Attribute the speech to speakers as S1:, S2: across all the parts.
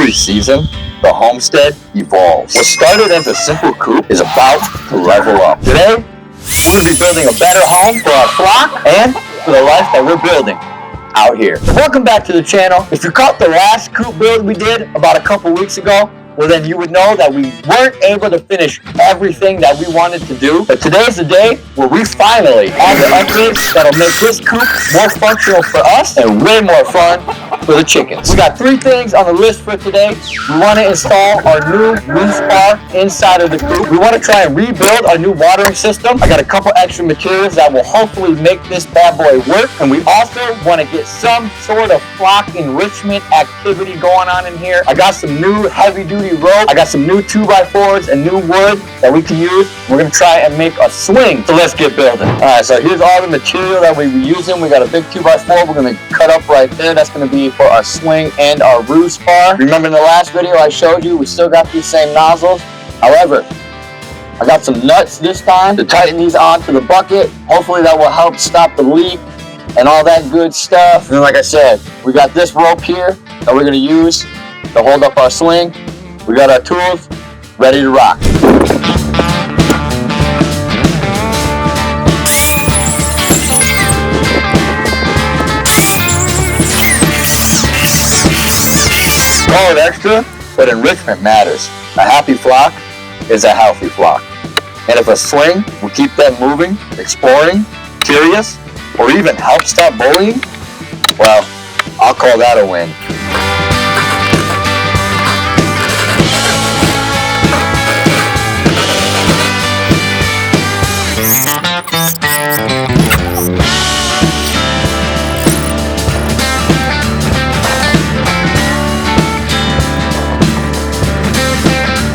S1: Every season, the Homestead evolves. What started as a simple coop is about to level up. Today, we're going to be building a better home for our flock and for the life that we're building out here. Welcome back to the channel. If you caught the last coop build we did about a couple weeks ago, well then you would know that we weren't able to finish everything that we wanted to do. But today's the day where we finally have the upgrades that'll make this coop more functional for us and way more fun for the chickens. We got 3 things on the list for today. We want to install our new roost bar inside of the coop. We want to try and rebuild our new watering system. I got a couple extra materials that will hopefully make this bad boy work. And we also want to get some sort of flock enrichment activity going on in here. I got some new heavy duty rope. I got some new 2x4s and new wood that we can use. We're going to try and make a swing. So let's get building. Alright, so here's all the material that we were using. We got a big 2x4 we're going to cut up right there. That's going to be for our swing and our roost bar. Remember in the last video I showed you, we still got these same nozzles. However, I got some nuts this time to tighten these onto the bucket. Hopefully that will help stop the leak and all that good stuff. And then like I said, we got this rope here that we're going to use to hold up our swing. We got our tools ready to rock. Call it extra, but enrichment matters. A happy flock is a healthy flock. And if a swing will keep them moving, exploring, curious, or even help stop bullying, well, I'll call that a win.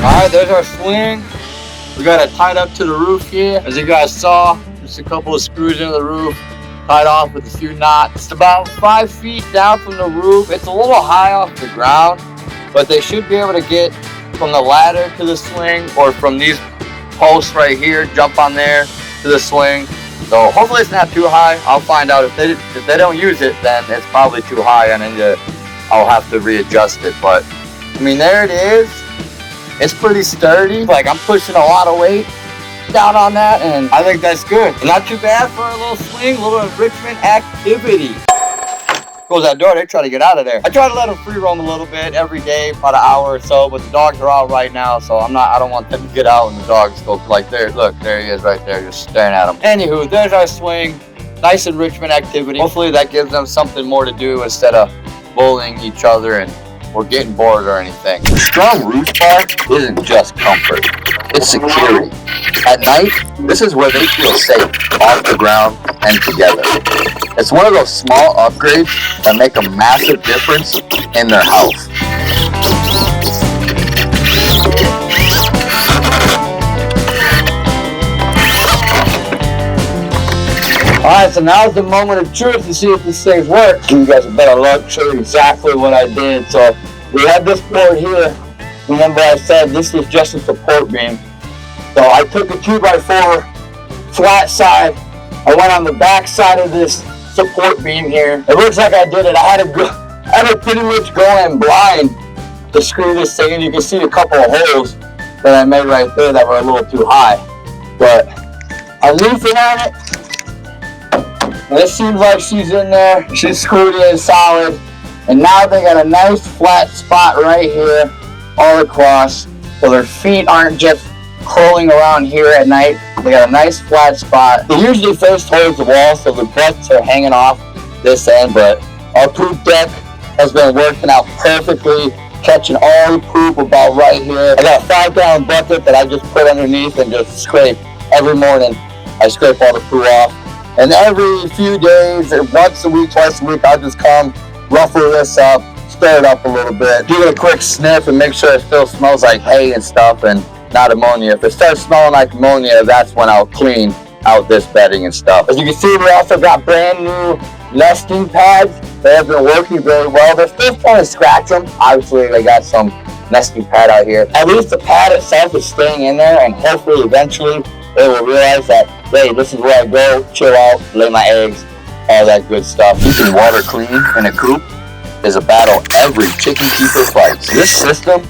S1: Alright, there's our swing. We got it tied up to the roof here. As you guys saw, just a couple of screws into the roof, tied off with a few knots. It's about 5 feet down from the roof. It's a little high off the ground, but they should be able to get from the ladder to the swing or from these posts right here, jump on there to the swing. So hopefully it's not too high. I'll find out if they don't use it, then it's probably too high and then I'll have to readjust it. But I mean, there it is. It's pretty sturdy. Like I'm pushing a lot of weight down on that, and I think that's good. Not too bad for a little swing, a little enrichment activity. Close that door, they try to get out of there. I try to let them free roam a little bit every day, about an hour or so, but the dogs are out right now, so I don't want them to get out and the dogs go like there. Look, there he is right there, just staring at them. Anywho, there's our swing. Nice enrichment activity. Hopefully that gives them something more to do instead of bullying each other and or getting bored or anything. A strong roost bar isn't just comfort, it's security. At night, this is where they feel safe, off the ground and together. It's one of those small upgrades that make a massive difference in their health. Alright, so now's the moment of truth to see if this thing works. You guys better look, show you exactly what I did. So we had this board here. Remember I said this was just a support beam. So I took a 2x4 flat side. I went on the back side of this support beam here. It looks like I did it. I had to pretty much go in blind to screw this thing in. You can see a couple of holes that I made right there that were a little too high. But I'm leafing on it. And it seems like she's in there. She's screwed in solid. And now they got a nice flat spot right here all across. So their feet aren't just curling around here at night. They got a nice flat spot. They usually face towards the wall, so the butts are hanging off this end. But our poop deck has been working out perfectly, catching all the poop about right here. I got a 5-gallon bucket that I just put underneath and just scrape every morning. I scrape all the poo off. And every few days, or once a week, twice a week, I'll just come, ruffle this up, stir it up a little bit, give it a quick sniff and make sure it still smells like hay and stuff and not ammonia. If it starts smelling like ammonia, that's when I'll clean out this bedding and stuff. As you can see, we also got brand new nesting pads. They have been working very well. They're still trying to scratch them. Obviously, they got some nesting pad out here. At least the pad itself is staying in there, and hopefully eventually they will realize that, hey, this is where I go, chill out, lay my eggs, all that good stuff. Keeping water clean in a coop is a battle every chicken keeper fights. This system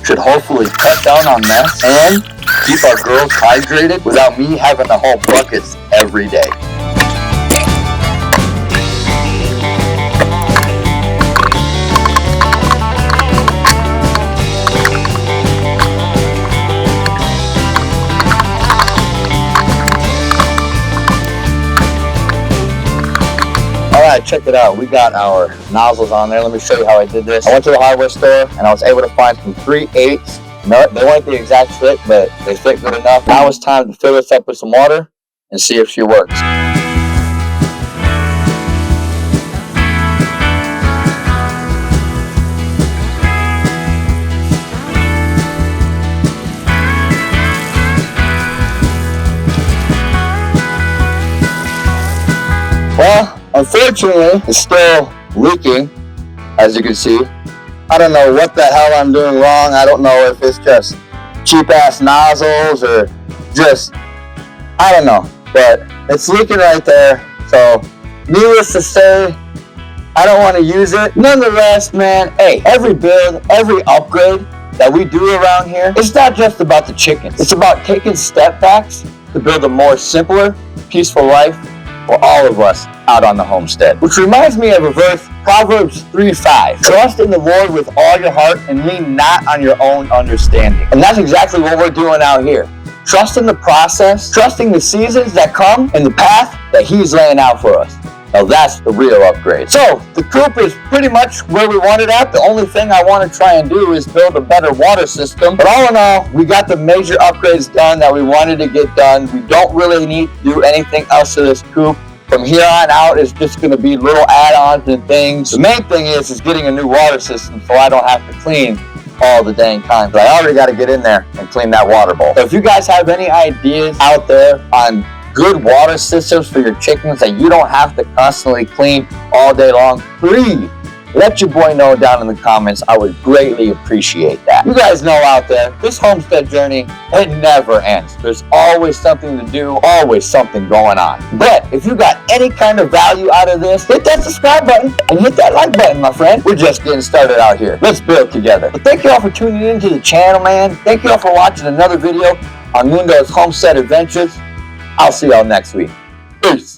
S1: should hopefully cut down on mess and keep our girls hydrated without me having to haul buckets every day. Alright, check it out. We got our nozzles on there. Let me show you how I did this. I went to the hardware store and I was able to find some 3/8. No, they weren't the exact fit, but they fit good enough. Now it's time to fill this up with some water and see if she works. Well, unfortunately, it's still leaking, as you can see. I don't know what the hell I'm doing wrong. I don't know if it's just cheap-ass nozzles or just, I don't know. But it's leaking right there. So, needless to say, I don't want to use it. Nonetheless, man, hey, every build, every upgrade that we do around here, it's not just about the chickens. It's about taking step backs to build a more simpler, peaceful life for all of us out on the homestead. Which reminds me of a verse, Proverbs 3:5. Trust in the Lord with all your heart and lean not on your own understanding. And that's exactly what we're doing out here. Trusting the process, trusting the seasons that come and the path that He's laying out for us. Now that's the real upgrade. So the coop is pretty much where we want it at. The only thing I want to try and do is build a better water system. But all in all, we got the major upgrades done that we wanted to get done. We don't really need to do anything else to this coop. From here on out, it's just going to be little add-ons and things. The main thing is getting a new water system so I don't have to clean all the dang time. But I already got to get in there and clean that water bowl. So if you guys have any ideas out there on good water systems for your chickens that you don't have to constantly clean all day long, please let your boy know down in the comments. I would greatly appreciate that. You guys know out there, this homestead journey, it never ends. There's always something to do, always something going on. But if you got any kind of value out of this, hit that subscribe button and hit that like button, my friend. We're just getting started out here. Let's build together. But thank you all for tuning into the channel, man. Thank you all for watching another video on Mundo's Homestead Adventures. I'll see y'all next week. Peace.